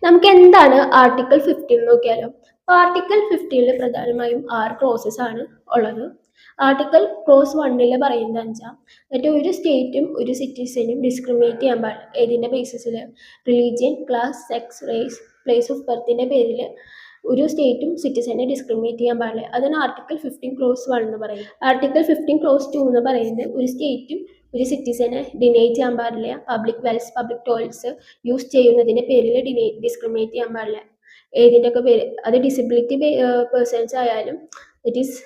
നമുക്ക് എന്താണ് ആർട്ടിക്കിൾ 15 നോക്കിയാലോ. ആർട്ടിക്കിൾ 15 പ്രധാനമായും 6 ക്ലോസസ് ആണ് ഉള്ളത്. ആർട്ടിക്കിൾ ക്ലോസ് 1 പറയുന്നത് വെച്ചാൽ മറ്റേ ഒരു സ്റ്റേറ്റും ഒരു സിറ്റിസനും ഡിസ്ക്രിമിനേറ്റ് ചെയ്യാൻ പാടില്ല. ഏതിന്റെ ബേസിസിൽ? Religion, class, sex, race, place of ബർത്തിന്റെ പേരിൽ ഒരു സ്റ്റേറ്റും സിറ്റിസനെ ഡിസ്ക്രിമിനേറ്റ് ചെയ്യാൻ പാടില്ല. അതാണ് ആർട്ടിക്കിൾ 15 ക്ലോസ് 1 എന്ന് പറയുന്നത്. ആർട്ടിക്കിൾ 15 ക്ലോസ് 2 എന്ന് പറയുന്നത് ഒരു സ്റ്റേറ്റും ഒരു സിറ്റിസനെ ഡിനൈ ചെയ്യാൻ പാടില്ല. Public wells, public toilets use ചെയ്യുന്നതിന്റെ പേരിൽ ഡിസ്ക്രിമിനേറ്റ് ചെയ്യാൻ പാടില്ല. ഏതിൻ്റെ ഒക്കെ പേര്? അത് ഡിസബിലിറ്റി പേഴ്സൺസ് ആയാലും, it is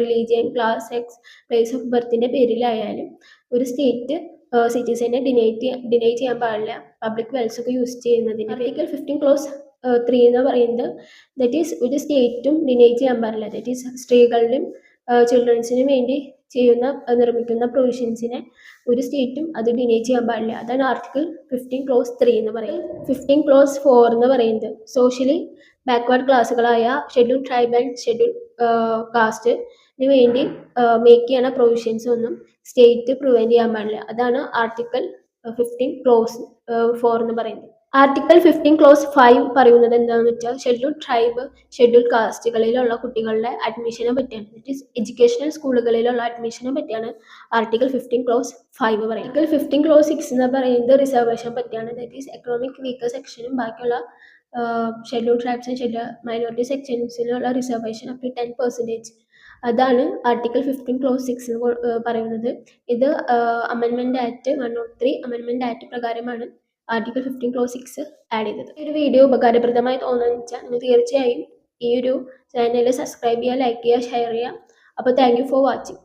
religion, class, sex, place of ബർത്തിന്റെ പേരിലായാലും ഒരു സ്റ്റേറ്റ് സിറ്റിസനെ ഡിനൈ ചെയ്യാൻ പാടില്ല പബ്ലിക് വെൽസ് ഒക്കെ യൂസ് ചെയ്യുന്നതിന്. ആർട്ടിക്കിൾ 15 ക്ലോസ് 3 എന്ന് പറയുന്നത് ദറ്റ് ഈസ് ഒരു സ്റ്റേറ്റും ഡിനൈ ചെയ്യാൻ പാടില്ല. ദറ്റ് ഈസ് സ്ത്രീകളുടെയും ചിൽഡ്രൻസിനും വേണ്ടി നിർമ്മിക്കുന്ന പ്രൊവിഷൻസിനെ ഒരു സ്റ്റേറ്റും അത് ഡിനൈ ചെയ്യാൻ പാടില്ല. അതാണ് ആർട്ടിക്കിൾ 15 ക്ലോസ് 3 എന്ന് പറയുന്നത്. 15 ക്ലോസ് 4 എന്ന് പറയുന്നത് സോഷ്യലി ബാക്ക്വേർഡ് ക്ലാസ്സുകളായ ഷെഡ്യൂൾ ട്രൈബ് ആൻഡ് ഷെഡ്യൂൾ കാസ്റ്റിന് വേണ്ടി മേക്ക് ചെയ്യണ പ്രൊവിഷൻസ് ഒന്നും സ്റ്റേറ്റ് പ്രിവെന്റ് ചെയ്യാൻ പാടില്ല. അതാണ് ആർട്ടിക്കിൾ 15 ക്ലോസ് 4 എന്ന് പറയുന്നത്. ആർട്ടിക്കിൾ 15 ക്ലോസ് 5 പറയുന്നത് എന്താണെന്ന് വെച്ചാൽ ഷെഡ്യൂൾ ട്രൈബ്, ഷെഡ്യൂൾ കാസ്റ്റുകളിലുള്ള കുട്ടികളുടെ അഡ്മിഷനെ പറ്റിയാണ്. ദറ്റ് ഈസ് എഡ്യൂക്കേഷണൽ സ്കൂളുകളിലുള്ള അഡ്മിഷനെ പറ്റിയാണ് ആർട്ടിക്കിൾ 15 ക്ലോസ് 5 പറയുന്നത്. ആർട്ടിക്കിൾ 15 ക്ലോസ് 6 എന്ന് പറയുന്നത് റിസർവേഷൻ പറ്റിയാണ്. ദറ്റ് ഈസ് എക്കണോമിക് വീക്കർ സെക്ഷനും ബാക്കിയുള്ള schedule tribes and schedule minority സെക്ഷൻസിലുള്ള റിസർവേഷൻ അപ് ടു 10%. അതാണ് ആർട്ടിക്കിൾ 15 ക്ലോസ് 6 പറയുന്നത്. ഇത് അമെൻമെന്റ് ആക്ട് 103 അമെൻമെന്റ് ആക്ട് പ്രകാരമാണ് ആർട്ടിക്കിൾ 15 ക്ലോസ് 6 ആഡ് ചെയ്തത്. ഈ ഒരു വീഡിയോ ഉപകാരപ്രദമായി തോന്നുന്നു വെച്ചാൽ നിങ്ങൾ തീർച്ചയായും ഈ ഒരു ചാനൽ സബ്സ്ക്രൈബ് ചെയ്യുക, ലൈക്ക് ചെയ്യുക, ഷെയർ ചെയ്യുക. അപ്പോൾ താങ്ക് യു ഫോർ വാച്ചിങ്.